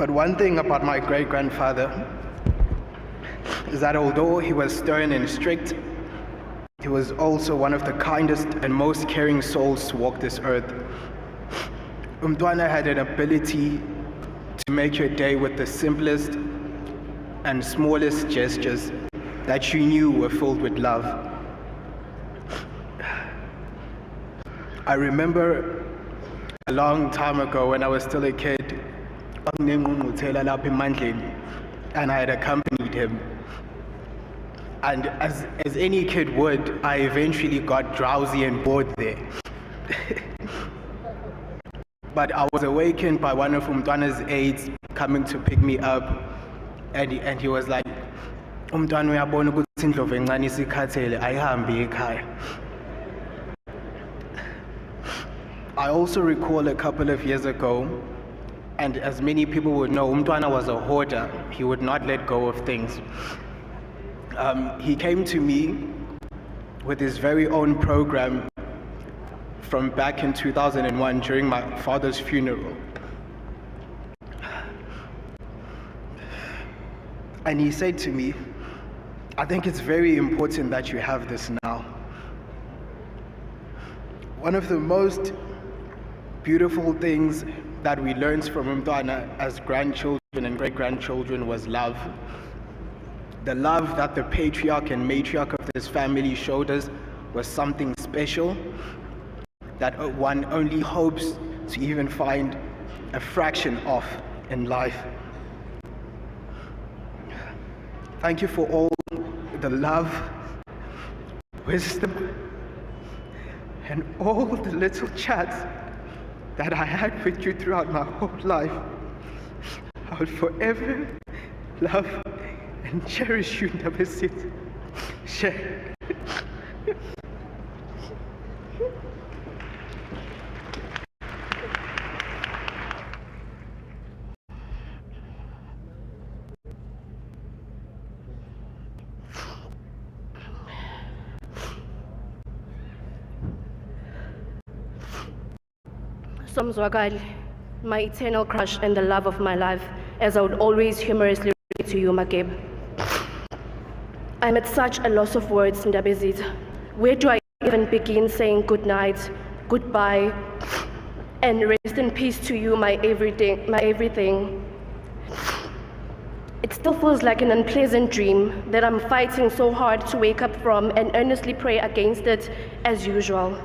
But one thing about my great-grandfather is that although he was stern and strict, he was also one of the kindest and most caring souls to walk this earth. Umntwana had an ability to make your day with the simplest and smallest gestures that you knew were filled with love. I remember a long time ago when I was still a kid, and I had accompanied him. And as any kid would, I eventually got drowsy and bored there. But I was awakened by one of Umntwana's aides coming to pick me up, and he was like, Umntwana uyabona ukuthi indlovu encane isikhathele ayihambi ekhaya. I also recall a couple of years ago, and as many people would know, Umntwana was a hoarder. He would not let go of things. He came to me with his very own program from back in 2001 during my father's funeral. And he said to me, I think it's very important that you have this now. One of the most beautiful things that we learned from Umntwana as grandchildren and great-grandchildren was love. The love that the patriarch and matriarch of this family showed us was something special that one only hopes to even find a fraction of in life. Thank you for all the love, wisdom, and all the little chats that I had with you throughout my whole life. I will forever love and cherish you, Ndabesit. Share. Somzwakali, my eternal crush and the love of my life, as I would always humorously refer to you, Makeba. I'm at such a loss of words, Ndabezit. Where do I even begin saying good night, goodbye, and rest in peace to you, my everything. It still feels like an unpleasant dream that I'm fighting so hard to wake up from and earnestly pray against it as usual.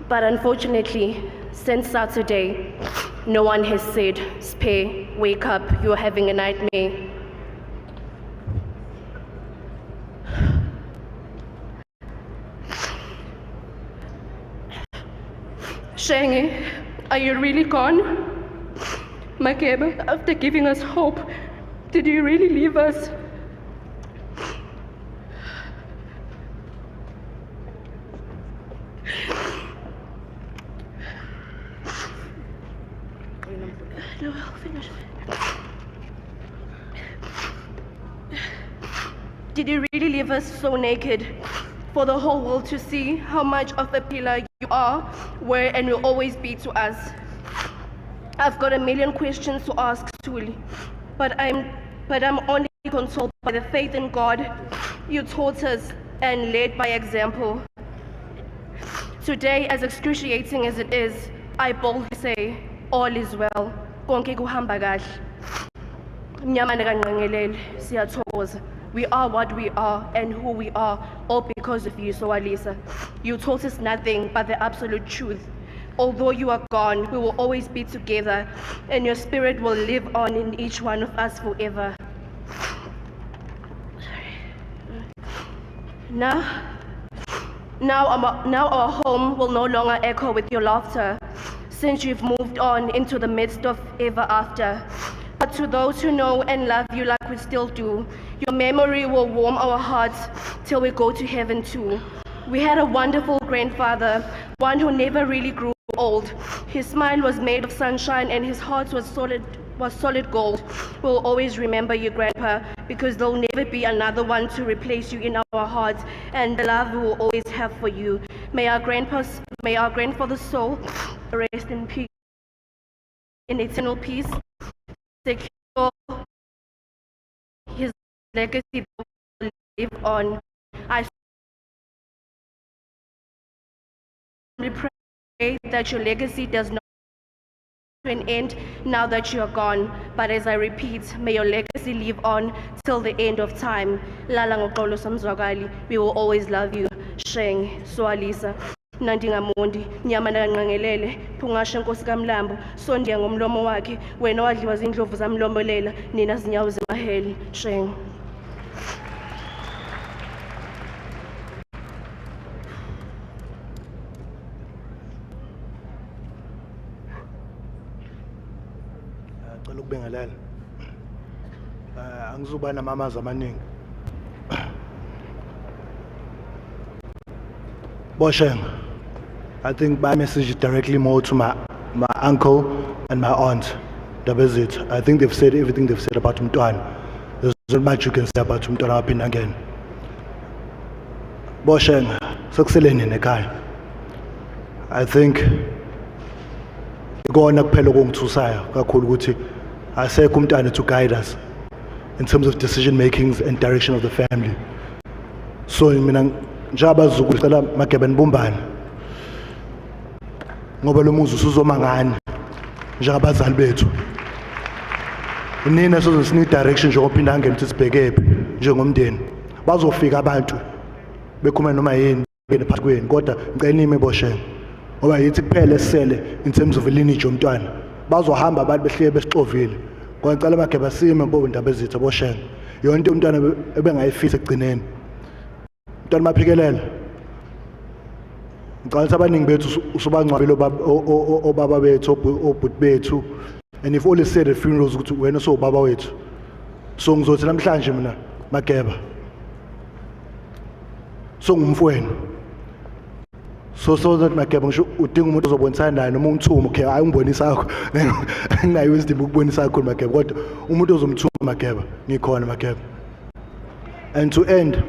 But unfortunately, since Saturday, no one has said, Spare, wake up, you're having a nightmare. Shangi, are you really gone? Makeba, after giving us hope, did you really leave us? No, I'll finish. Did you really leave us so naked for the whole world to see how much of a pillar you are, were, and will always be to us? I've got a million questions to ask, Tuli, but I'm only consoled by the faith in God you taught us and led by example. Today, as excruciating as it is, I boldly say, all is well. Konke kuhamba kahle. Mnyama nekanqengelele, siyathokoza. We are what we are and who we are, all because of you, Soalisa. You taught us nothing but the absolute truth. Although you are gone, we will always be together, and your spirit will live on in each one of us forever. Now our home will no longer echo with your laughter, since you've moved on into the midst of ever after. But to those who know and love you like we still do, your memory will warm our hearts till we go to heaven too. We had a wonderful grandfather, one who never really grew old. His smile was made of sunshine and his heart was solid gold. We'll always remember you, Grandpa, because there'll never be another one to replace you in our hearts and the love we will always have for you. May our grandfather's soul rest in peace. in eternal peace, secure his legacy that will live on. I pray that your legacy does not to an end now that you are gone, but as I repeat, may your legacy live on till the end of time. Lala ngoxolo samzwakali, we will always love you. Sheng Swalisa Nandi Ngamondi Nyama Ngangelele Pungasha Nkosi Kamlambo Sondia ngomlomo wakhe wena wadliwa zindlovu zamlomolela nina zinyawo zimaheli. Sheng. Ngicela ukubingelela. Angizuba namamazi amaningi. Bosheng, I think my message is directly more to my uncle and my aunt, Dabezit. I think they've said everything they've said about Mtwana. There's not much you can say about Mtwana Apin again. Bosheng, sukuseleni nekhaya. I think ikona kuphela okungithusayo kakhulu ukuthi asekho uMntwana to guide us in terms of decision makings and direction of the family. So mina njaba zukulu cela Magebe nibumbane ngoba lo muzi usuzoma ngani njengabazali bethu. Nina sizosini direction njengophinda angene ukuthi sibhekephi njengomndeni. Bazofika abantu bekhuluma noma yini phakathi kwenu kodwa ngicela nime Bosheng ngoba yithi kuphela esele in terms of lineage yomntwana. Bazohamba abantu behlike besixovile. Ngicela Magebe sime bobo ndaba ezitha Bosheng. Yonke umntwana ebengayifisa ekugcineni. Mntwana maphikelele. Ngicela abaningi bethu usubangcwabile obaba bethu obhuti bethu, and if all is said at funerals ukuthi wena so baba wethu. So ngizothi namhlanje mina Mageba so ngumfowenu. So that Mageba ngisho udinga umuntu ozobonisana naye noma ungithume okay ayingibonisa akho nginayo wisdom ukubonisa akho Mageba kodwa umuntu ozomthuma Mageba ngikhona Mageba. And to end,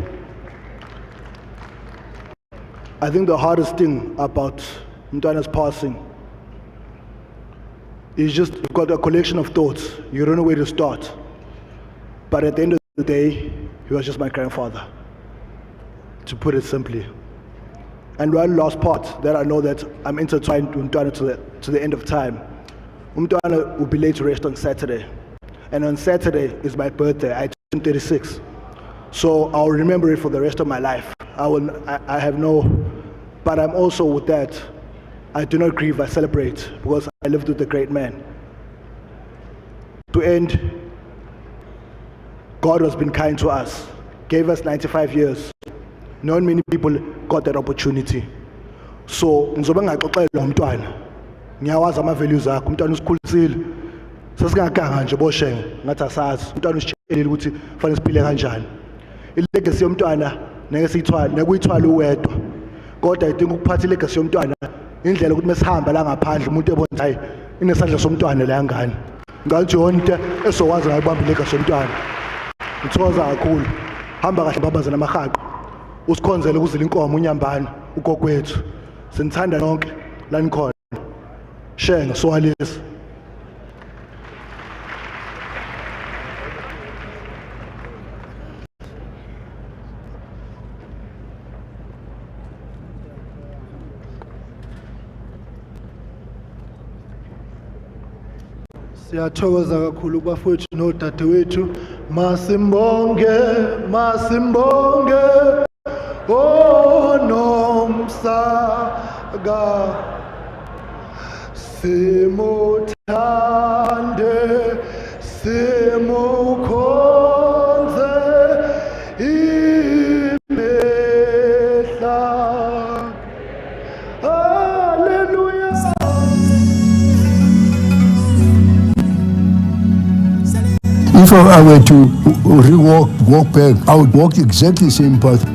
I think the hardest thing about Mtwana's passing is just you've got a collection of thoughts. You don't know where to start. But at the end of the day, he was just my grandfather, to put it simply. And one last part that I know that I'm intertwined with Mtwana to the end of time. Mtwana will be laid to rest on Saturday. And on Saturday is my birthday. I turn 36. So I'll remember it for the rest of my life. I have no, but I'm also with that, I do not grieve, I celebrate, because I lived with a great man. To end, God has been kind to us, gave us 95 years. Not many people got that opportunity. So, ngizobe ngaxoxela umntwana. Ngiyawazi ama values akho, umntwana usikhulisile. Sesingakanga nje Bosheng, ngathi asazi. Umntwana usitshelile ukuthi kufanele siphile kanjani. Ilegacy yomntwana neke siyithwala, nekuyithwala uwedwa. Kodwa idinga ukuphatha ilegacy yomntwana indlela ukuthi mesihamba la ngaphandle umuntu ebona hayi inesandla somntwana la ngani. Ngathi yonke esokwazi ngayibamba ilegacy yomntwana. Ngithokoza kakhulu. Hamba kahle babaza namahaqo. Usikhonzele ukuzila inkomo unyambane ugokwethu. Sinithanda nonke la nikhona. Sheng Swalisa. Siyathokoza kakhulu bafowethu nodadewethu. Masimbonge onomsaga simuthande simukhonze imehla. Hallelujah. If I were to walk back, I would walk exactly the same path.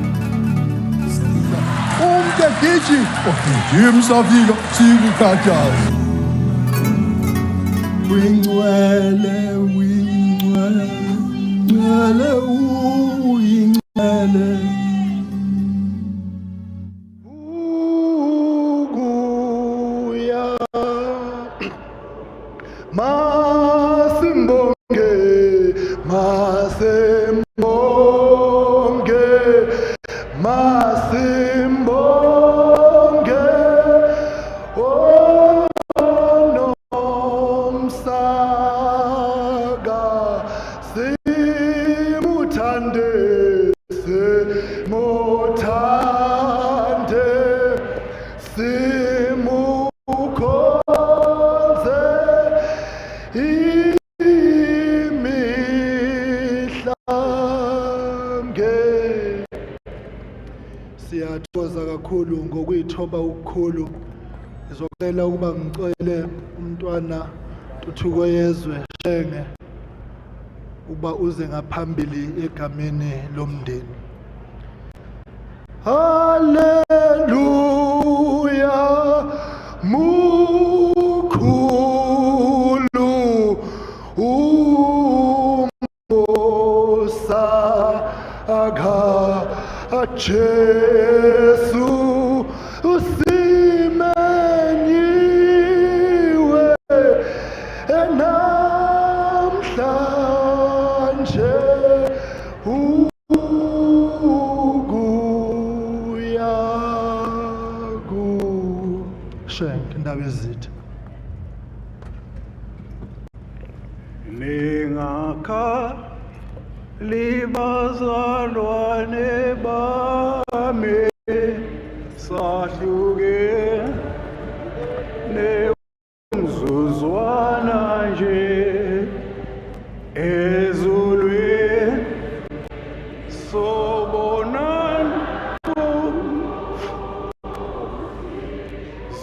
masimbonge masimbonge masimbonge oh nomsaka simuthande simuthande simukhonze imihlange. Siyathokoza kakhulu ngokuyithoba ukukhulu. Ngizocela ukuba ngicele umntwana Tuthuko Yezwe Shenge ukuba uze ngaphambili egameni lomndeni. Haleluya mukhulu uMosa Jesu usimenyiwe namhlanje ukuya kuShenke indawo ezitha. Ningakha libazalwane bami sahluke nemzuzwana nje ezulwini sobonana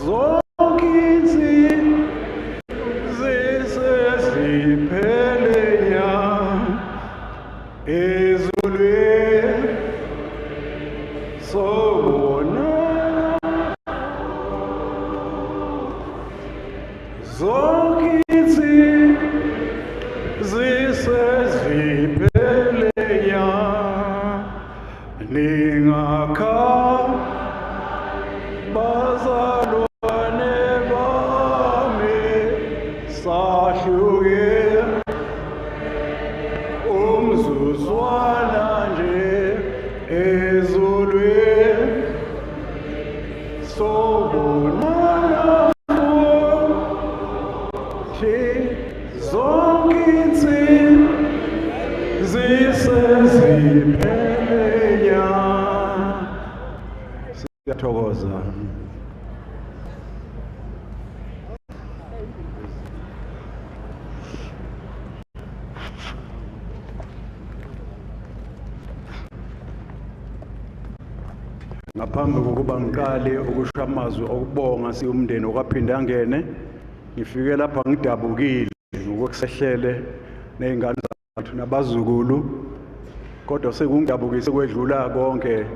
zonke inzima ziseziphelenya ezulwini sobonana zonke inzima ziseziphelenya ningakha bazalwane bami sahluke umzuzwana nje ezulwini sobonana futhi zonke inzima ziseziphelenya. Siyathokoza. Ngaphambi kokuba ngiqale ukusho amazwi okubonga siwumndeni okwaphinde angene, ngifike lapha ngidabukile ngokusehlele nezingane zethu nabazukulu, kodwa sekungidabukise kwedlula konke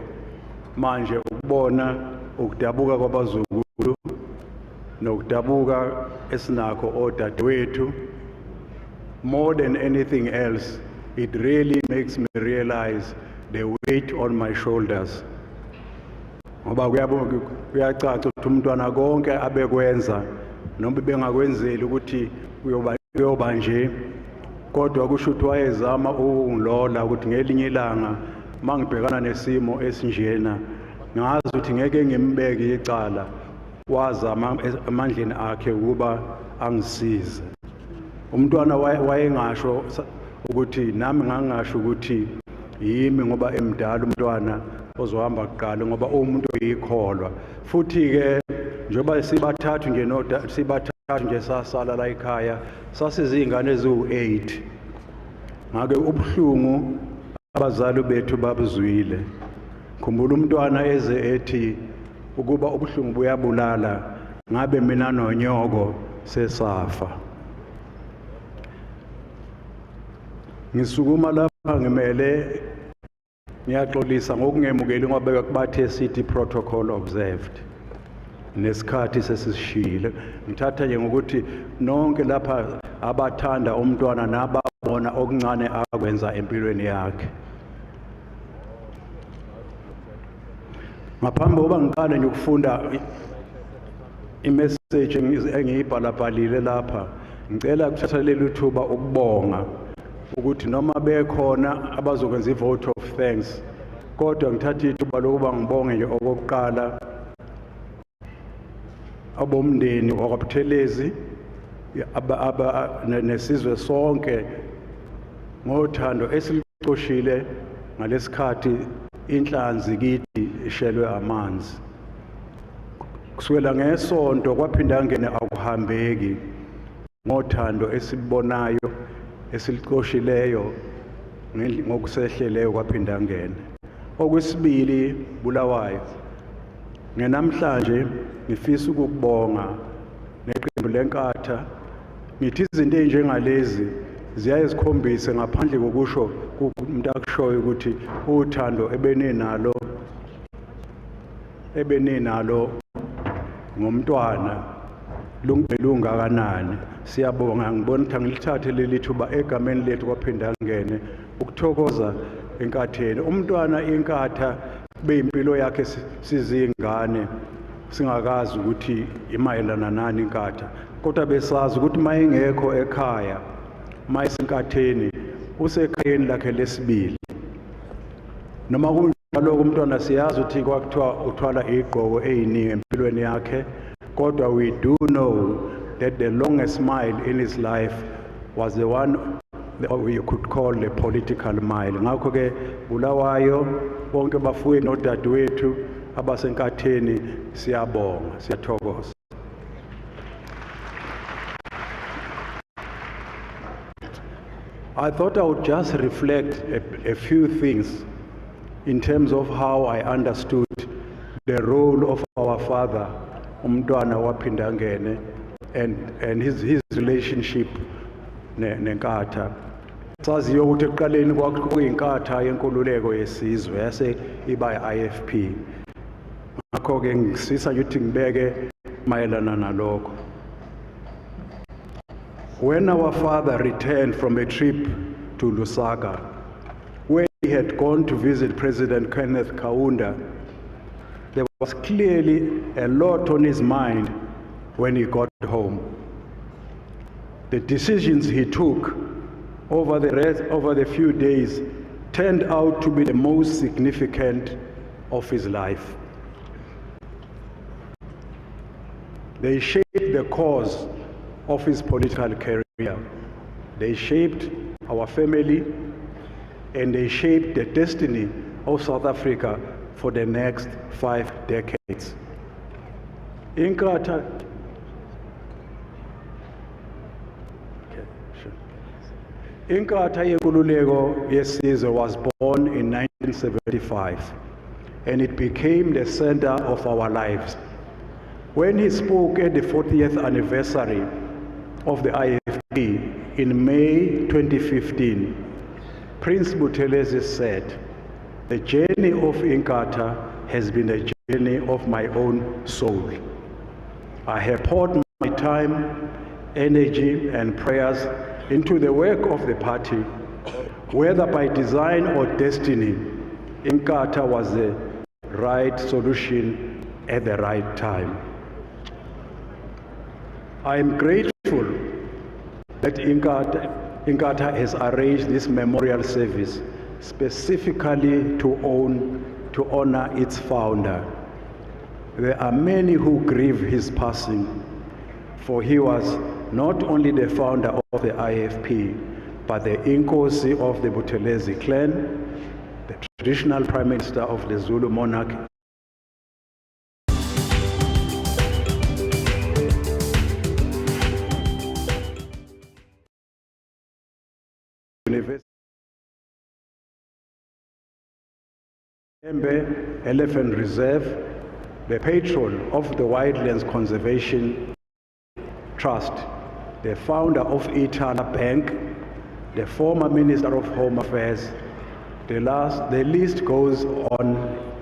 manje ukubona ukudabuka kwabazukulu nokudabuka esinakho odadewethu. More than anything else, it really makes me realize the weight on my shoulders. Ngoba kuyacaca ukuthi umntwana konke abekwenza noma bengakwenzeli ukuthi kuyoba nje, kodwa kusho ukuthi wayezama ukungilola ukuthi ngelinye ilanga mangibhekana nesimo esinjena ngazi ukuthi ngeke ngimbeke icala, wazama emandleni akhe ukuba angisize. Umntwana wayengasho ukuthi nami ngangasho ukuthi yimi ngoba emdala umntwana ozohamba kuqala ngoba umuntu oyikholwa. Futhi ke njengoba sibathathu nje sasala la ekhaya sasizingane eziwu-8, ngake ubuhlungu abazali bethu babuzwile. Khumbula umntwana eze ethi ukuba ubuhlungu buyabulala, ngabe mina nonyoko sesafa. Ngisukuma lapha ngimele ngiyaxolisa ngokungemukeli ngoba bathe sithi protocol observed nesikhathi sesishile. Ngithatha nje ngokuthi nonke lapha abathanda umntwana nababona okuncane akwenza empilweni yakhe. Ngaphambi kokuba ngiqale nje ukufunda imessage engiyibhalabhalile lapha, ngicela kuthatha leli thuba ukubonga ukuthi noma bekhona abazokwenza i-vote of thanks, kodwa ngithatha ithuba lokuba ngibonge nje okokuqala abomndeni wakwaButhelezi nesizwe sonke ngothando esilicoshile ngalesikhathi inhlanzi kithi ishelwe amanzi. Kusukela ngesonto kwaphinda ngene akuhambeki ngothando esibonayo esiliqoshileyo ngokusehleleyo kwaphinda ngene. Okwesibili Bulawayo, ngenamhlanje ngifisa ukubonga neqembu lenkatha ngithi izinto ezinjengalezi ziyaye zikhombise ngaphandle kokusho umuntu akushoyo ukuthi uthando ebenenalo ngomntwana lungakanani. Siyabonga, ngibona ukuthi angilithathe leli thuba egameni lethu kwaphinda ngene ukuthokoza enkatheni. Umntwana inkatha beyimpilo yakhe sizingane singakazi ukuthi imayelana nani inkatha, kodwa besazi ukuthi mayengekho ekhaya, mayisenkatheni usekhayeni lakhe lesibili. Noma kunjalo umntwana siyazi ukuthi kwakuthiwa uthwala igqoko eyiningi empilweni yakhe, kodwa we do know that the longest mile in his life was the one that you could call the political mile. Ngakho ke Bulawayo, bonke bafowethu nodadewethu abasenkatheni siyabonga, siyathokoza. I thought I would just reflect a few things in terms of how I understood the role of our father, umntwana waphinda ngene, and his relationship nenkatha. Saziyo ukuthi ekuqaleni kwakuyinkatha yenkululeko yesizwe yase iba i-IFP. Ngakho ke ngisisa ukuthi ngibeke mayelana nalokho. When our father returned from a trip to Lusaka, where he had gone to visit President Kenneth Kaunda, there was clearly a lot on his mind when he got home. The decisions he took over the few days turned out to be the most significant of his life. They shaped the course of his political career. They shaped our family, and they shaped the destiny of South Africa for the next 5 decades. Inkatha yenkululeko yesizwe was born in 1975, and it became the center of our lives. When he spoke at the 40th anniversary of the IFP in May 2015, Prince Buthelezi said, "The journey of Inkatha has been a journey of my own soul. I have poured my time, energy, and prayers into the work of the party. Whether by design or destiny, Inkatha was the right solution at the right time." I am grateful that Inkatha has arranged this memorial service specifically to honor its founder. There are many who grieve his passing, for he was not only the founder of the IFP, but the Inkosi of the Buthelezi clan, the traditional prime minister of the Zulu monarchy, Embe Elephant Reserve, the patron of the Wildlands Conservation Trust, the founder of Itala Bank, the former Minister of Home Affairs. The list goes on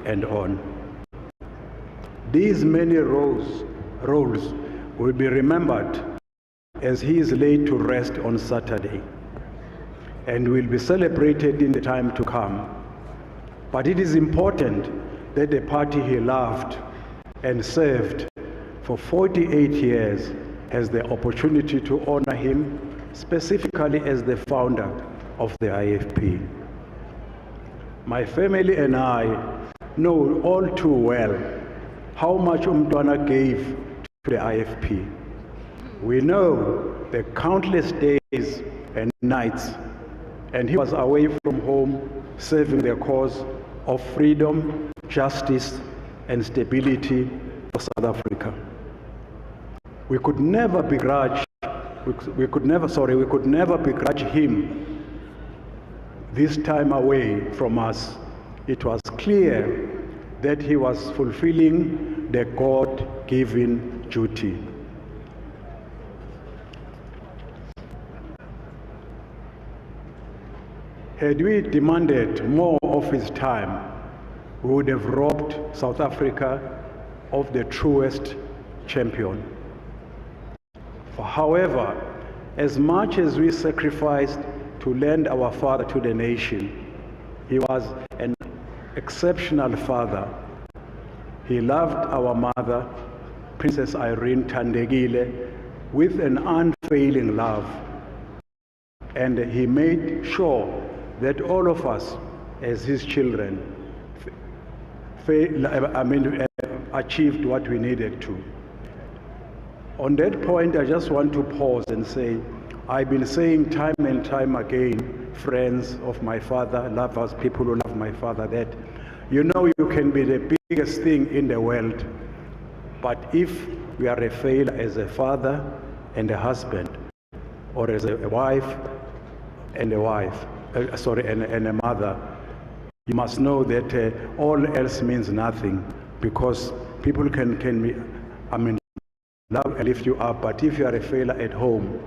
and on. These many roles will be remembered as he is laid to rest on Saturday, and will be celebrated in the time to come. But it is important that the party he loved and served for 48 years has the opportunity to honor him, specifically as the founder of the IFP. My family and I know all too well how much Umntwana gave to the IFP. We know the countless days and nights, and he was away from home serving the cause of freedom, justice, and stability for South Africa. We could never begrudge him this time away from us. It was clear that he was fulfilling the God-given duty. Had we demanded more of his time, we would have robbed South Africa of the truest champion. However, as much as we sacrificed to lend our father to the nation, he was an exceptional father. He loved our mother, Princess Irene Thandekile, with an unfailing love. And he made sure that all of us, as his children, achieved what we needed to. On that point, I just want to pause and say, I've been saying time and time again, friends of my father, lovers, people who love my father, that you know you can be the biggest thing in the world, but if we are a failure as a father and a husband, or as a wife and a mother, you must know that all else means nothing, because people can love and lift you up, but if you are a failure at home,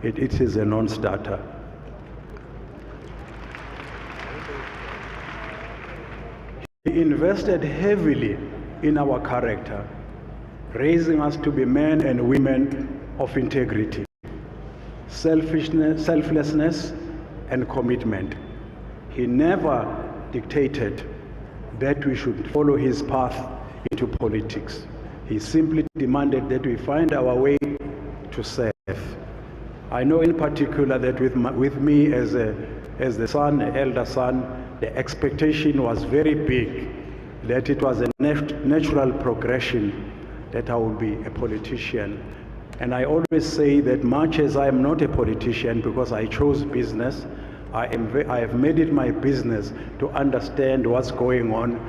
it is a non-starter. He invested heavily in our character, raising us to be men and women of integrity, selflessness, and commitment. He never dictated that we should follow his path into politics. He simply demanded that we find our way to serve. I know in particular that with me as the son, elder son, the expectation was very big, that it was a natural progression that I would be a politician. And I always say that much as I am not a politician because I chose business, I have made it my business to understand what's going on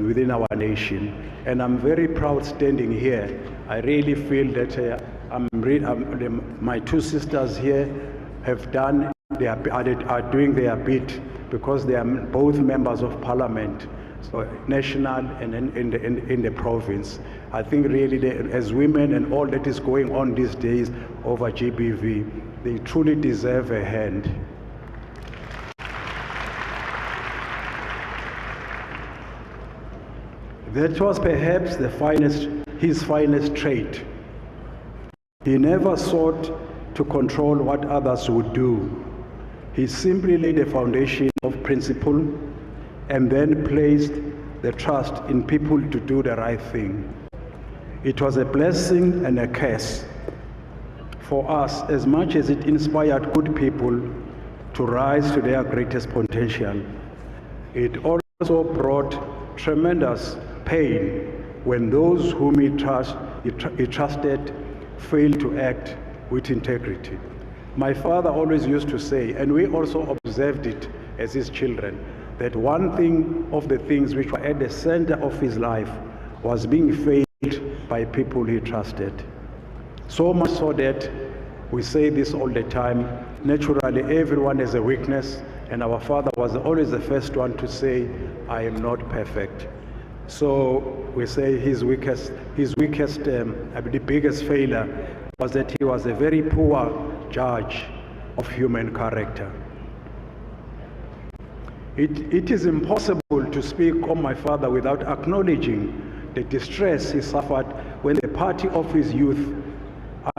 within our nation. And I'm very proud standing here. I really feel that my two sisters here are doing their bit, because they are both members of parliament, so national and in the province. I think really as women and all that is going on these days over GBV, they truly deserve a hand. That was perhaps his finest trait. He never sought to control what others would do. He simply laid a foundation of principle and then placed the trust in people to do the right thing. It was a blessing and a curse for us, as much as it inspired good people to rise to their greatest potential. It also brought tremendous pain when those whom he trusted failed to act with integrity. My father always used to say, and we also observed it as his children, that one thing of the things which were at the center of his life was being failed by people he trusted. So much so that we say this all the time, naturally everyone has a weakness, and our father was always the first one to say, I am not perfect. So we say the biggest failure was that he was a very poor judge of human character. It is impossible to speak of my father without acknowledging the distress he suffered when the party of his youth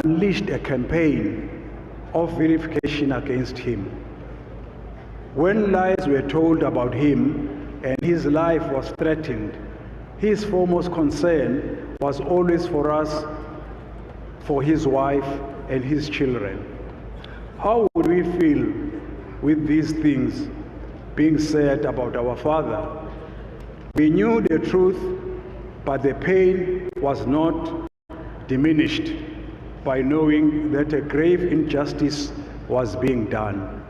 unleashed a campaign of vilification against him. When lies were told about him and his life was threatened, his foremost concern was always for us for his wife and his children. How would we feel with these things being said about our father? We knew the truth, but the pain was not diminished by knowing that a grave injustice was being done.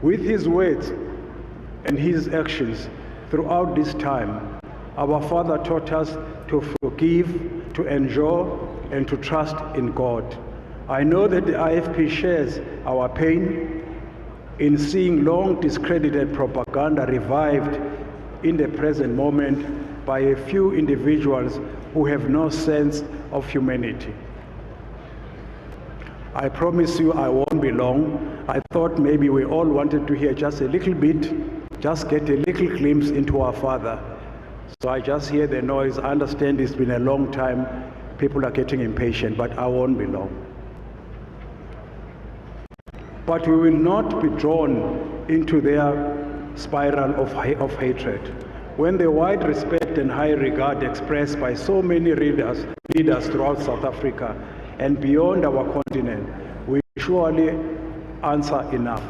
With his words and his actions throughout this time, our father taught us to forgive, to endure, and to trust in God. I know that the IFP shares our pain in seeing long discredited propaganda revived in the present moment by a few individuals who have no sense of humanity. I promise you I won't be long. I thought maybe we all wanted to hear just a little bit, just get a little glimpse into our father. So I just hear the noise. I understand it's been a long time. People are getting impatient, but I won't be long. But we will not be drawn into their spiral of hatred. When the wide respect and high regard expressed by so many leaders throughout South Africa and beyond our continent, we surely answer enough.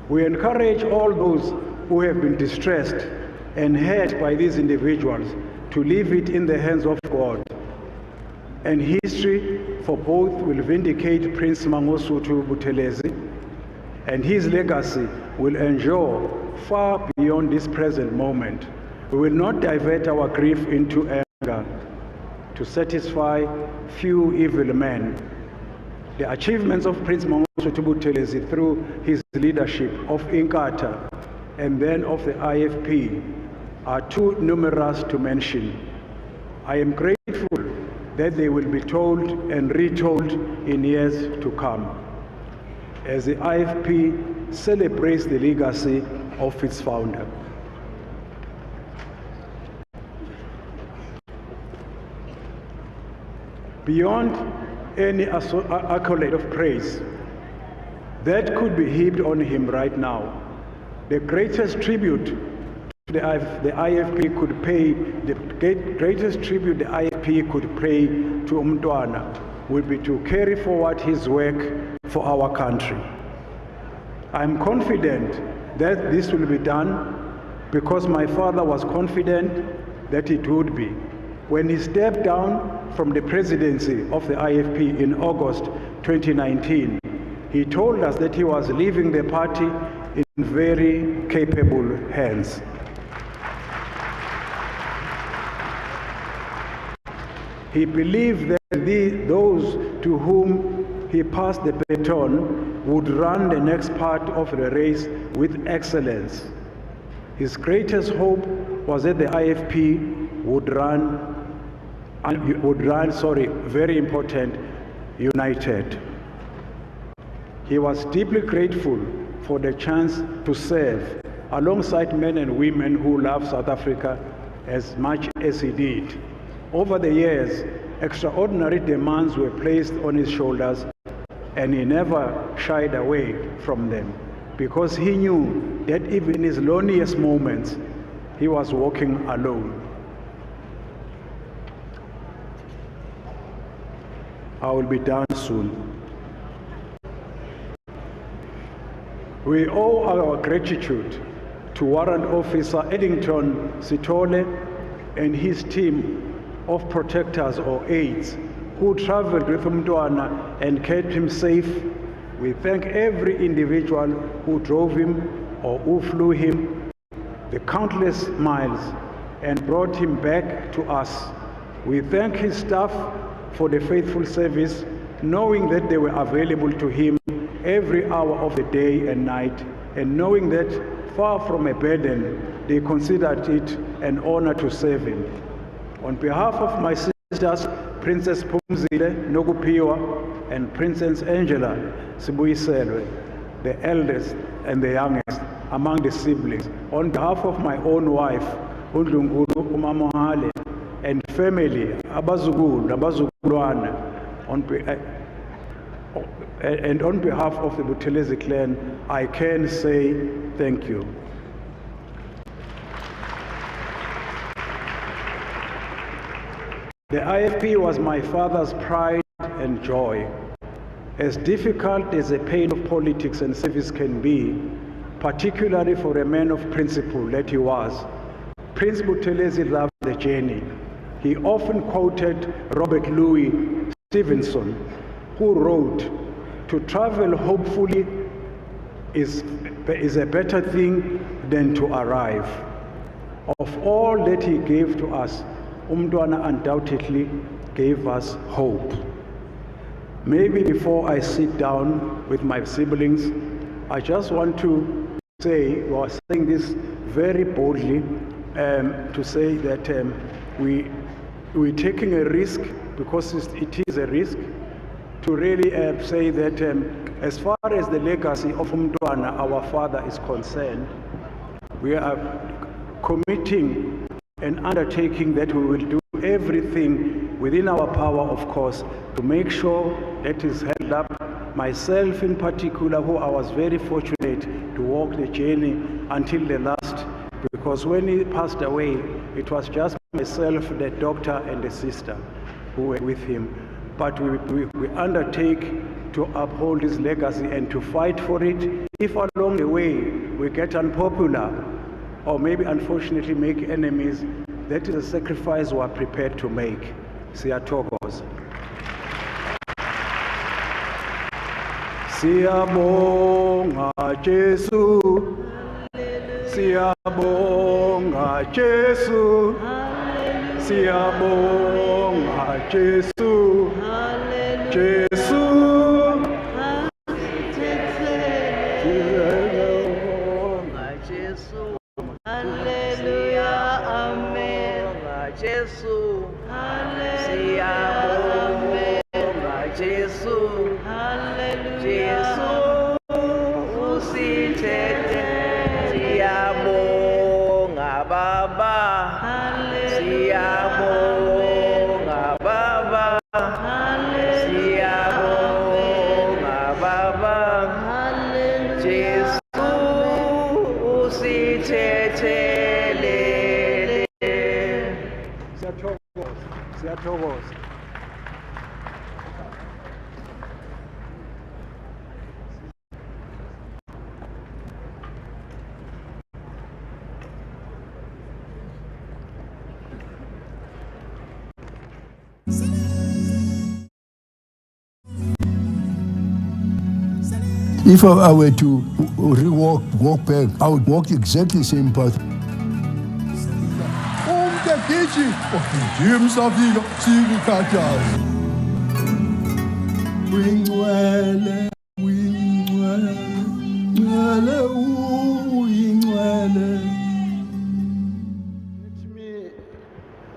We encourage all those who have been distressed and hurt by these individuals to leave it in the hands of God. And history for both will vindicate Prince Mangosuthu Buthelezi, and his legacy will endure far beyond this present moment. We will not divert our grief into anger to satisfy few evil men. The achievements of Prince Mangosuthu Buthelezi through his leadership of Inkatha and then of the IFP are too numerous to mention. I am grateful that they will be told and retold in years to come as the IFP celebrates the legacy of its founder. Beyond any accolade of praise that could be heaped on him right now, the greatest tribute the IFP could pay, the greatest tribute the IFP could pay to Umntwana would be to carry forward his work for our country. I'm confident that this will be done because my father was confident that it would be. When he stepped down from the presidency of the IFP in August 2019, he told us that he was leaving the party in very capable hands. He believed that those to whom he passed the baton would run the next part of the race with excellence. His greatest hope was that the IFP would run, very important, united. He was deeply grateful for the chance to serve alongside men and women who love South Africa as much as he did. Over the years, extraordinary demands were placed on his shoulders, and he never shied away from them because he knew that even in his loneliest moments, he was walking alone. I will be done soon. We owe our gratitude to Warrant Officer Eddington Sithole and his team of protectors or aides who traveled with Umntwana and kept him safe. We thank every individual who drove him or who flew him the countless miles and brought him back to us. We thank his staff for the faithful service, knowing that they were available to him every hour of the day and night, and knowing that far from a burden, they considered it an honor to serve him. On behalf of my sisters, Princess Phumzile Nokupiwa and Princess Angela Sibuyiselwe, the eldest and the youngest among the siblings, on behalf of my own wife, uNdlunkulu uMamohale, and family, abazukulu, abazukulwana, and on behalf of the Buthelezi clan, I can say thank you. The IFP was my father's pride and joy. As difficult as the pain of politics and service can be, particularly for a man of principle that he was, Prince Buthelezi loved the journey. He often quoted Robert Louis Stevenson, who wrote, "To travel hopefully is a better thing than to arrive." Of all that he gave to us, Umntwana undoubtedly gave us hope. Maybe before I sit down with my siblings, I just want to say, or saying this very boldly, to say that we're taking a risk, because it is a risk, to really say that as far as the legacy of Umntwana, our father, is concerned, we are committing and undertaking that we will do everything within our power, of course, to make sure that is held up. Myself in particular, who I was very fortunate to walk the journey until the last, because when he passed away, it was just myself, the doctor, and the sister who were with him. But we undertake to uphold his legacy and to fight for it. If along the way we get unpopular, or maybe unfortunately make enemies, that is a sacrifice we are prepared to make. Siyathokoza. Siyabonga Jesu, siyabonga Jesu, siyabonga Jesu, Jesu. Hallelujah, amen. Jesus, hallelujah, Jesus, hallelujah. Usithethe, siyabonga Baba, siyabonga Baba, siyabonga Baba, Jesus, usithethelele. Siyathokoza. If I were to walk back, I would walk exactly the same path.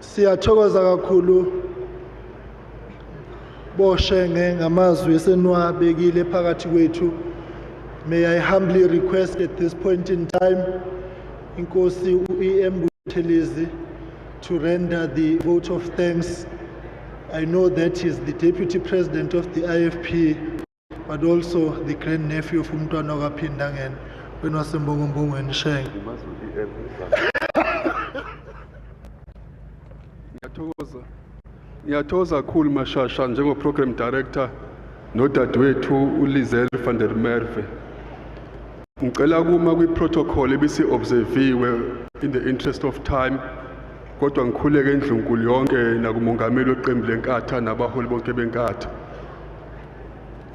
Siyathokoza kakhulu boshenge ngamazwi esenwabekile phakathi kwethu. May I humbly request at this point in time Inkosi u-EM Buthelezi to render the vote of thanks. I know that he's the Deputy President of the IFP, but also the grandnephew of Umntwana kaPhindangene wenwaseMbongombongweni Shenge. Ngiyathokoza kakhulu Mashasha njengo-program director nodadewethu uLizelle van der Merwe. Ngicela kuma kwi-protocol ebisi-observiwe in the interest of time, kodwa ngikhuleke endlunkulu yonke nakumongameli weqembu lenkatha nabaholi bonke benkatha.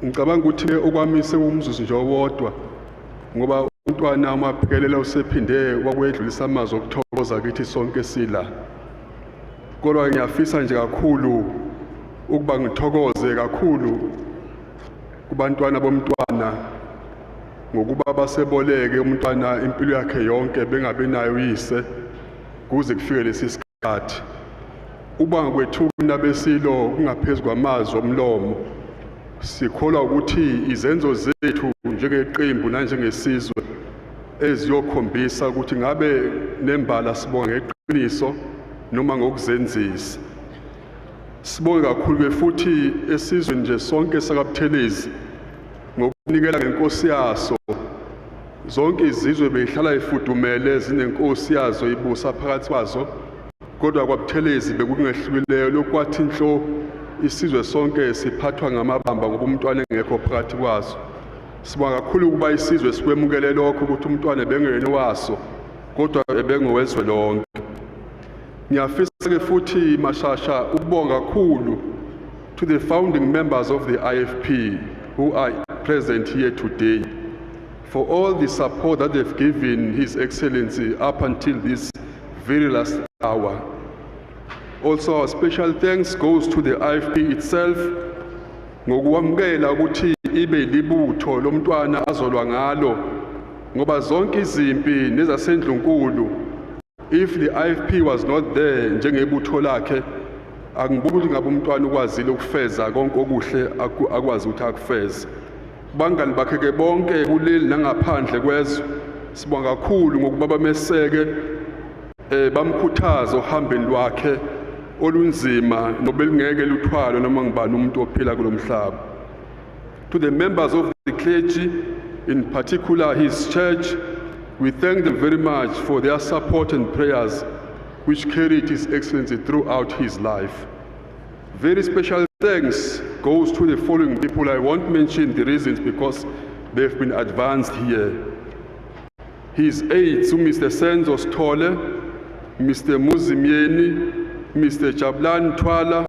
Ngicabanga ukuthi okwamise umzuzu nje owodwa ngoba uMntwana uMaphekelela usephinde wakwedlulisa amazwi okuthokoza kithi sonke sila. Kodwa ngiyafisa nje kakhulu ukuba ngithokoze kakhulu kubantwana bomntwana ngokuba baseboleke umntwana impilo yakhe yonke bengabe nayo uyise kuze kufike lesi sikhathi. Uba kwethu nabesilo kungaphezulu kwamazwi omlomo, sikholwa ukuthi izenzo zethu njengeqembu nanjengesizwe eziyokhombisa ukuthi ngabe nembala sibonga ngeqiniso noma ngokuzenzisa. Sibonge kakhulu futhi esizweni nje sonke sakaButhelezi ngokunikela ngenkosi yaso. Zonke izizwe beyihlala ifudumele zinenkosi yazo ibusa phakathi kwazo, kodwa kwaButhelezi bekungehlukileyo lokwathi inhlo isizwe sonke siphathwa ngamabamba ngoba umntwana engekho phakathi kwaso. Sibonga kakhulu ukuba isizwe sikwemukele lokho ukuthi umntwana ebengeyena waso kodwa ebengowezwe lonke. Ngiyafisa ke futhi Mashasha ukubonga kakhulu to the founding members of the IFP who are present here today for all the support that they've given His Excellency up until this very last hour. Also, our special thanks goes to the IFP itself ngokwamukela ukuthi ibe libutho lomntwana azolwa ngalo ngoba zonke izimpi nezasendlunkulu, if the IFP was not there njengebutho lakhe, angibuki ukuthi ngabe umntwana ukwazile ukufeza konke okuhle akwazi ukuthi akufeze. Bangani bakhe ke bonke kuleli nangaphandle kwezwe, sibonga kakhulu ngokuba bameseke bamkhuthaza ohambeni lwakhe olunzima nobelungeke luthwalo noma ngibani umuntu ophila kulomhlaba. To the members of the clergy, in particular his church, we thank them very much for their support and prayers which carried His Excellency throughout his life. Very special thanks goes to the following people. I won't mention the reasons because they've been advanced here. His aides, Mr. Senzo Stole, Mr. Muzimieni, Mr. Jablan Twala,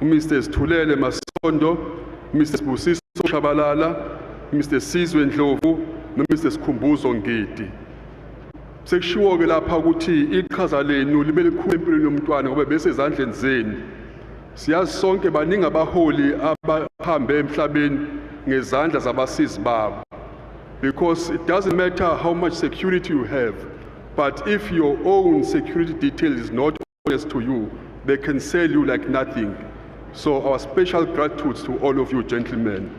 Mr. Stulele Masondo, Mr. Busiso Shabalala, Mr. Sizwe Ndlovu, Mr. Skhumbuzo Ngidi. Sekushiwo ke lapha ukuthi iqhaza lenu libe likhulu empilweni yomntwana ngoba bese ezandleni zenu. Siyazi sonke baningi abaholi abahambe emhlabeni ngezandla zabasizi babo. Because it doesn't matter how much security you have, but if your own security detail is not honest to you, they can sell you like nothing. So our special gratitude to all of you gentlemen.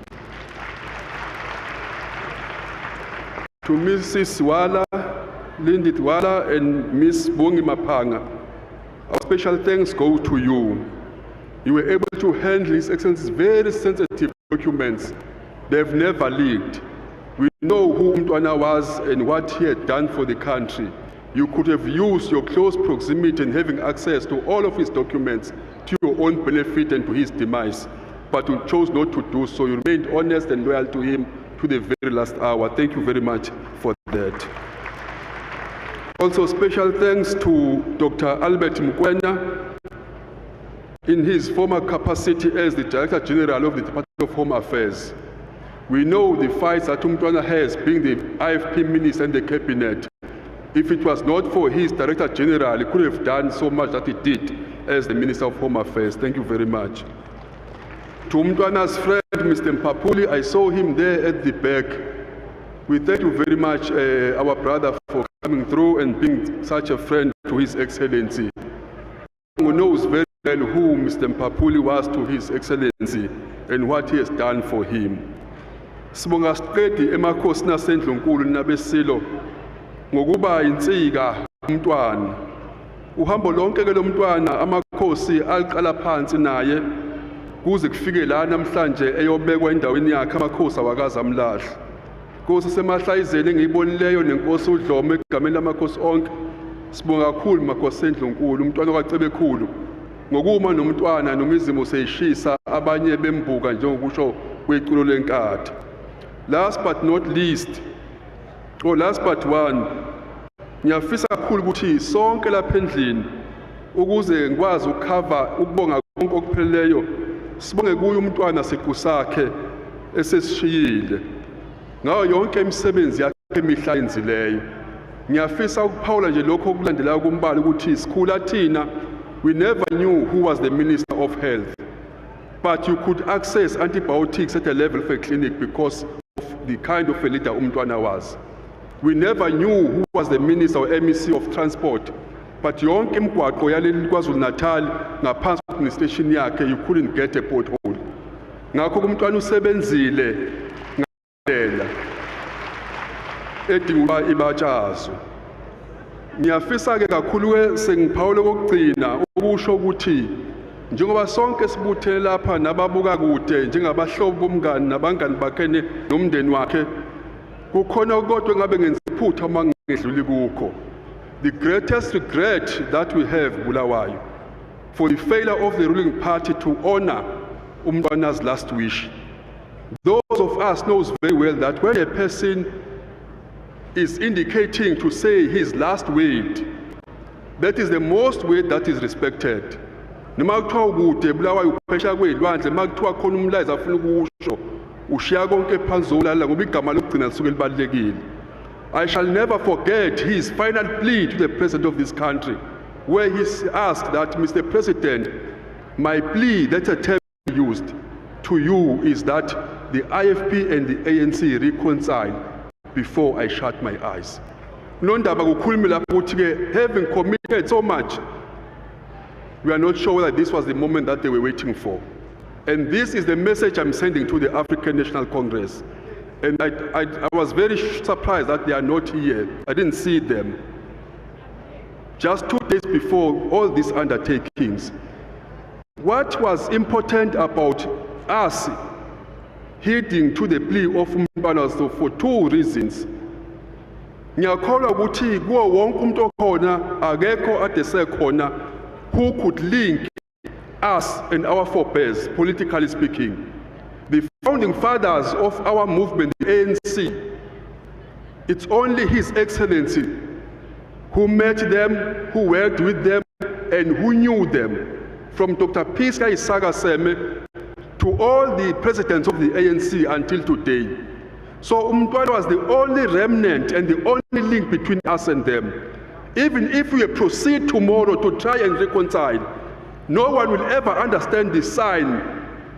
To Mrs. Wala, Lindy Twala and Miss Bongi Mapanga, our special thanks go to you. You were able to handle His Excellency's very sensitive documents. They've never leaked. We know who Mtwana was and what he had done for the country. You could have used your close proximity and having access to all of his documents to your own benefit and to his demise. But you chose not to do so. You remained honest and loyal to him to the very last hour. Thank you very much for that. Also, special thanks to Dr. Albert Mukwena in his former capacity as the Director General of the Department of Home Affairs. We know the fights that Mtwana has being the IFP Minister and the Cabinet. If it was not for his Director General, he could have done so much that he did as the Minister of Home Affairs. Thank you very much. To Mtwana's friend, Mr. Mpapuli, I saw him there at the back. We thank you very much, our brother, for coming through and being such a friend to His Excellency. Who knows very well who Mr. Mpapuli was to His Excellency and what he has done for him. Sibonga siqedi emakhosini asendlunkulu nabesilo ngokuba insika umntwana. Uhambo lonke ke lomntwana amakhosi aliqala phansi naye kuze kufike la namhlanje eyobekwa endaweni yakhe amakhosi awakaza amlahla. Nkosi semahlayizeni engiyibonileyo nenkosi uDlomo egameni lamakhosi onke. Sibonga kakhulu makhosi endlunkulu umntwana kwaCebekhulu ngokuma nomntwana nomizimo seyishisa abanye bembuka njengokusho kweculo lenkatha. Last but not least, or last but one, ngiyafisa kakhulu ukuthi sonke lapha endlini ukuze ngikwazi ukucover ukubonga konke okupheleleyo sibonge kuye umntwana siqu sakhe esesishiyile ngayo yonke imisebenzi yakhe emihla yenzileyo. Ngiyafisa ukuphawula nje lokho okulandelayo kumbali ukuthi sikhula thina we never knew who was the Minister of Health, but you could access antibiotics at a level of a clinic because of the kind of a leader umntwana was. We never knew who was the Minister or MEC of Transport, but yonke imigwaqo yaleli KwaZulu Natal ngaphansi kwe-administration yakhe you couldn't get a pothole. Ngakho umntwana usebenzile ngandlela edinga ibatshazo. Ngiyafisa ke kakhulu ke sengiphawule kokugcina ukusho ukuthi njengoba sonke sibuthele lapha nababuka kude njengabahlobo bomngani nabangani bakhe nomndeni wakhe kukhona kodwa ngabe ngenza iphutha mangedluli kukho. The greatest regret that we have, Bulawayo, for the failure of the ruling party to honor Umntwana's last wish. Those of us knows very well that when a person is indicating to say his last word, that is the most word that is respected. Noma kuthiwa ukude Bulawayo uphesha kwezilwandle makuthiwa khona umlayezo afuna ukusho ushiya konke phansi zolala ngoba igama lokugcina lisuke libalekile. I shall never forget his final plea to the president of this country, where he asked that, Mr. President, my plea, that's a term used, to you is that the IFP and the ANC reconcile before I shut my eyes. Nondaba kukhulumi lapho ukuthi-ke, having committed so much, we are not sure whether this was the moment that they were waiting for. And this is the message I'm sending to the African National Congress. And I was very surprised that they are not here. I didn't see them. Just 2 days before all these undertakings. What was important about us heeding to the plea of Umntwana for 2 reasons. Ngiyakholwa ukuthi kuwo wonke umuntu okhona akekho ade sekhona who could link us and our forebears, politically speaking. The founding fathers of our movement, the ANC, it's only His Excellency who met them, who worked with them, and who knew them. From Dr. Piska Isaga Seme to all the presidents of the ANC until today. So Umntwana was the only remnant and the only link between us and them. Even if we proceed tomorrow to try and reconcile, no one will ever understand the sign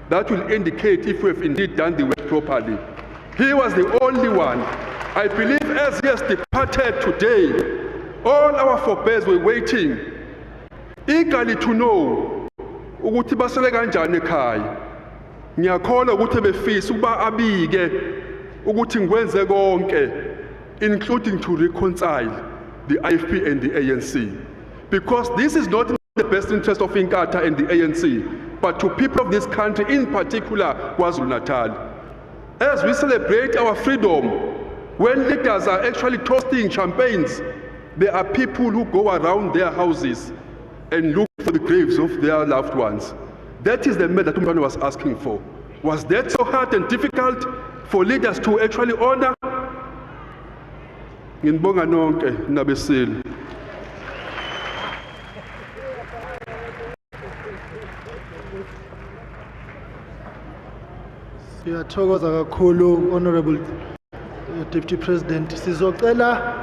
that will indicate if we have indeed done the work properly. He was the only one. I believe as he has departed today, all our forebears were waiting, eagerly to know ukuthi basele kanjani ekhaya. Ngiyakholwa ukuthi befisa ukuba abike ukuthi ngikwenze konke, including to reconcile the IFP and the ANC. Because this is not in the best interest of Inkatha and the ANC, but to people of this country, in particular KwaZulu-Natal. As we celebrate our freedom, when leaders are actually toasting champagnes, there are people who go around their houses and look for the graves of their loved ones. That is the matter that Umntwana was asking for. Was that so hard and difficult for leaders to actually honor? Nginibonga nonke nabeseli. Siyathokoza kakhulu Honorable Deputy President. Sizocela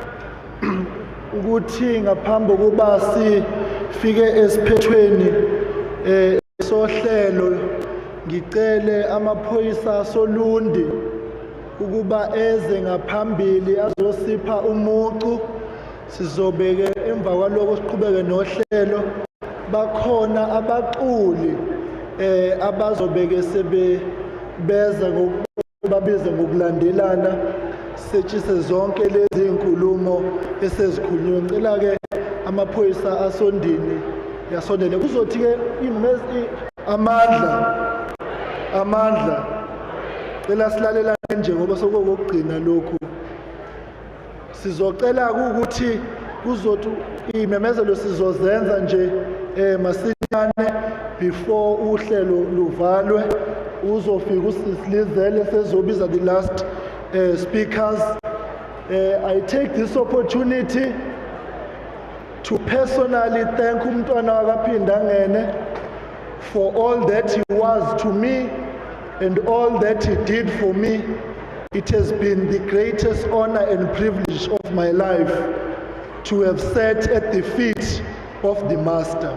ukuthi ngaphambi kokuba sifike esiphethweni sohlelo ngicele amaphoyisa solundi ukuba eze ngaphambili azosipha umucu sizobeke emva kwaloko siqhubeke nohlelo bakhona abaquli abazobeke sebeza ngokubabiza ngokulandelana setshise zonke lezi inkulumo esezikhulunywe. Ngicela ke amaphoyisa asondini yasondele kuzothi ke amandla cela silalelane nje ngoba sokokugcina lokhu sizocela ukuthi kuzothi imemezelo sizozenza nje masinyane before uhlelo luvalwe uzofika usisilizele sezobiza the last speakers. I take this opportunity to personally thank Umntwana kaPhindangene for all that he was to me and all that he did for me. It has been the greatest honor and privilege of my life to have sat at the feet of the Master.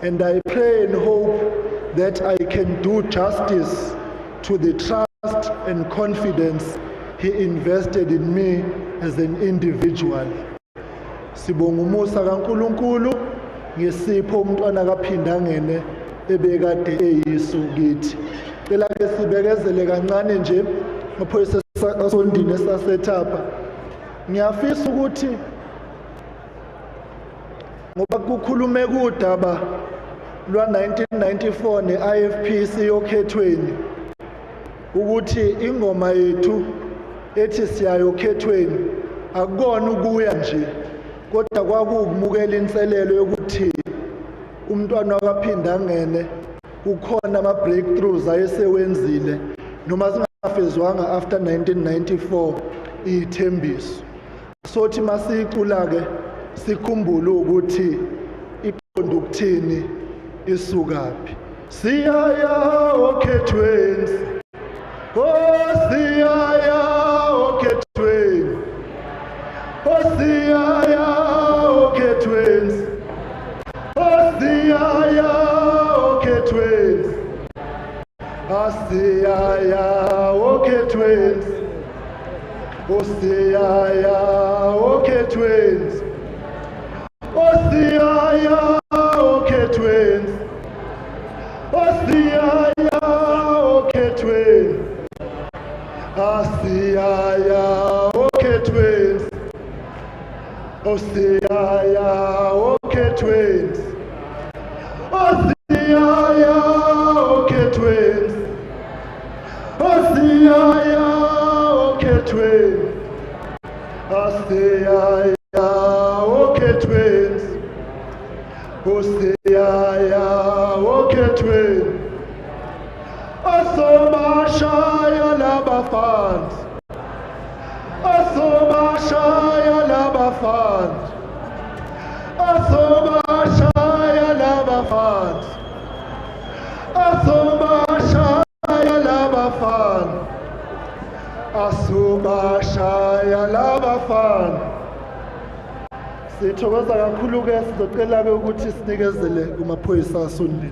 And I pray and hope that I can do justice to the trust and confidence he invested in me as an individual. Sibonga umusa kaNkulunkulu ngesipho Umntwana kaPhindangene ebekade eyisu kithi. Cela ke sibekezele kancane nje maphoyisa asondini esasethapha. Ngiyafisa ukuthi ngoba kukhulume kudaba lwa 1994 ne-IFP siyokhethweni ukuthi ingoma yethu ethi siyayokhethweni akukona ukuya nje kodwa kwakuwukumukela inselelo yokuthi umntwana wakaphinda angene kukhona ama-breakthroughs ayesewenzile noma zingafezwanga after 1994 iy'thembiso. Sothi masiyicula-ke sikhumbule ukuthi iqonda ukuthini isukaphi. Siyaya okhethweni, siyaya okhethweni, siyaya okhethweni, siyaya okhethweni, siyaya okhethweni, siyaya okhethweni, siyaya okhethweni, siyaya okhethweni, siyaya okhethweni, siyaya okhethweni, siyaya okhethweni, siyaya okhethweni, siyaya okhethweni, siyaya okhethweni, asobashaya labafana, asobashaya labafana, asobashaya labafana, asobashaya labafana, asobashaya labafana. Sithokoza kakhulu-ke, sizocela-ke ukuthi sinikezele kumaphoyisa asondile.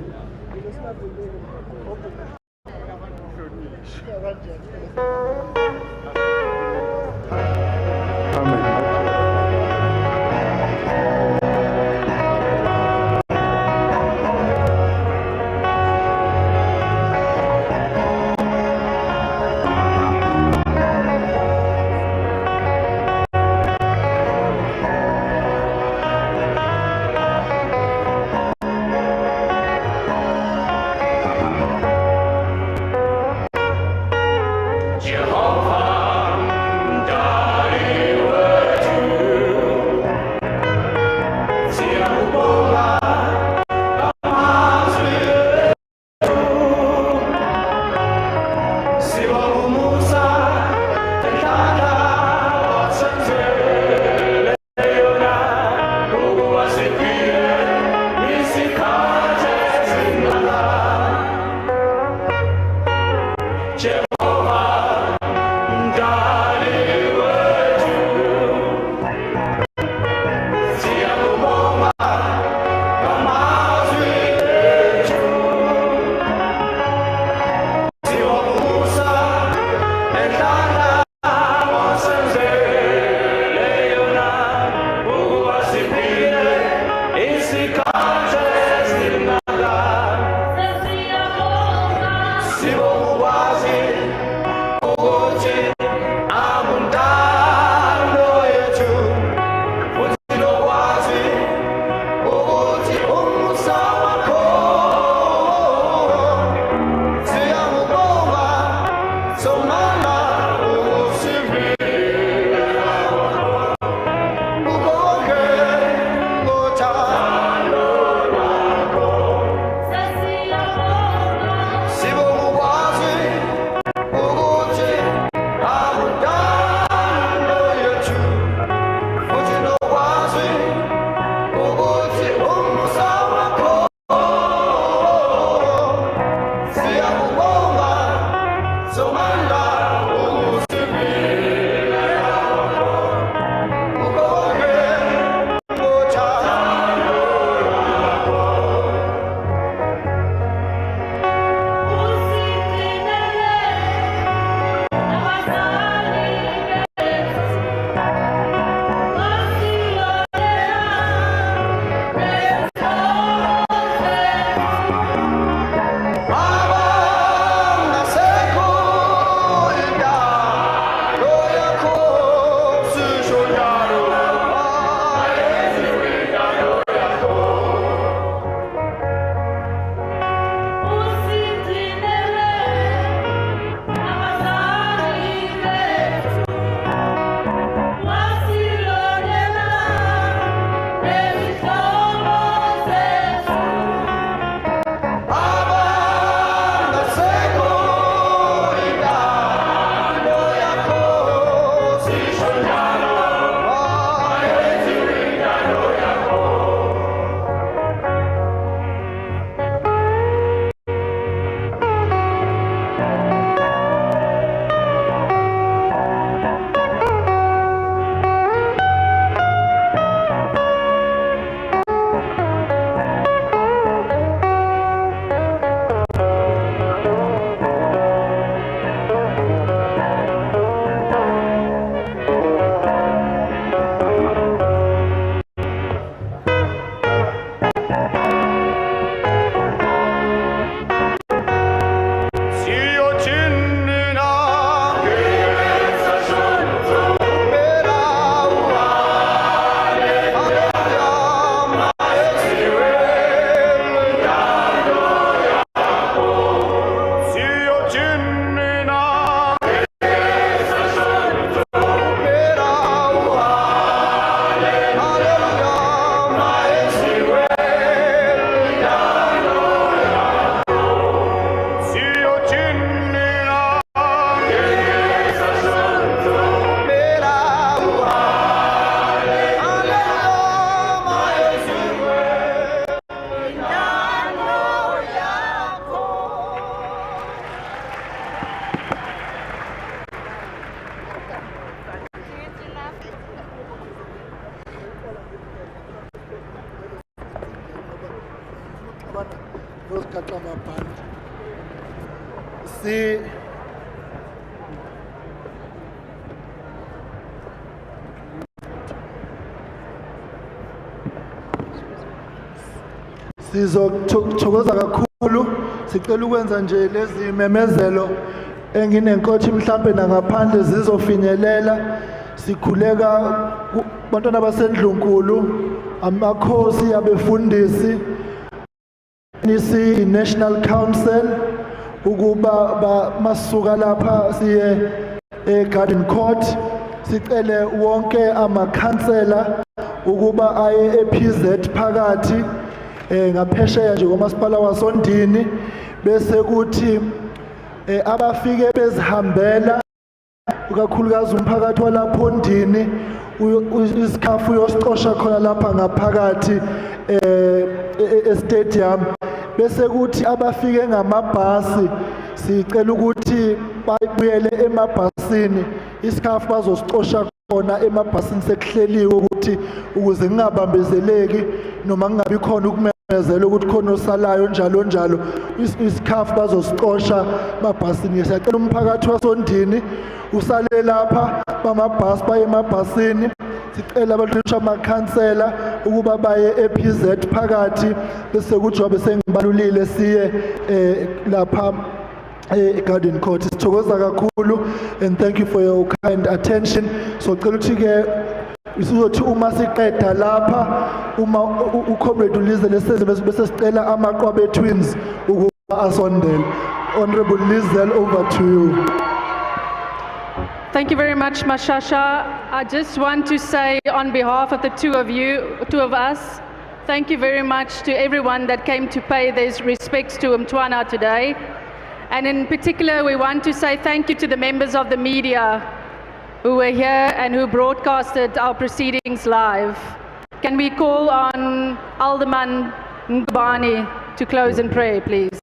gaxa amabhande. Si sizokuthokoza kakhulu, sicela ukwenza nje lezi memezelo enginenkothi mhlambe nangaphandle zizofinyelela. Sikhuleka bantwana basendlunkulu, amakhosi, abefundisi, nisi National Council ukuba masuka lapha siye eGarden Court. Sicele wonke amakhansela ukuba aye ePZ phakathi ngaphesheya nje komasipala waSondini, bese kuthi abafike bezihambela kakhulukazi umphakathi walapho Ndini isikhafu uyosixosha khona lapha ngaphakathi estadium, bese kuthi abafike ngamabhasi sicela ukuthi bayibuyele emabhasini, isikhafu bazosixosha khona emabhasini sekuhleliwe ukuthi ukuze ngingabambezeleki noma kungabi khona ukumemezela ukuthi khona osalayo njalo njalo, isikhafu bazosixosha emabhasini. Siyacela umphakathi waSondini usale lapha bamabhasi baye emabhasini. Sicela abantu amakhansela ukuba baye ePZ phakathi, bese kuthi wabe sengibalulile siye lapha eGarden Court. Sithokoza kakhulu and thank you for your kind attention. So cela ukuthi ke isizothi uma siqeda lapha, uma uComrade Lizelle leseze bese sicela amaqwabe twins ukuba asondele. Honorable Lizelle, over to you. Thank you very much, Mashasha. I just want to say on behalf of the two of us, thank you very much to everyone that came to pay their respects to Mtwana today. And in particular, we want to say thank you to the members of the media who were here and who broadcasted our proceedings live. Can we call on Alderman Ngubane to close in prayer, please?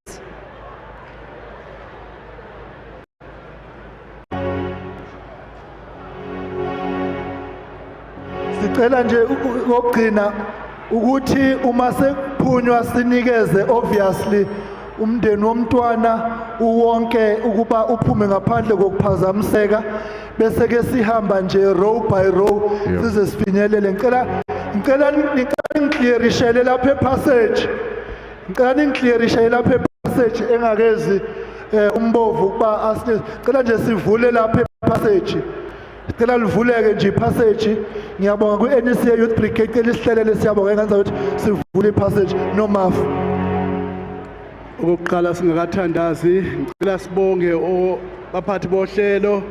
Sicela nje ukugcina ukuthi uma sekuphunywa sinikeze obviously umndeni womntwana uwonke ukuba uphume ngaphandle kokuphazamiseka, bese ke sihamba nje row by row size sifinyelele. Ngicela ngiclearishele lapha epassage, ngicela ngiclearishele lapha epassage engakezi umbovu kuba asicela nje sivule lapha epassage. Sicela livuleke nje ipassage. Ngiyabonga ku-NECA Youth Brigade elihlelele, siyabonga ngenza ukuthi sivule ipassage nomafu. Ukuqala singakathandazi, ngicela sibonge abaphathi bohlelo.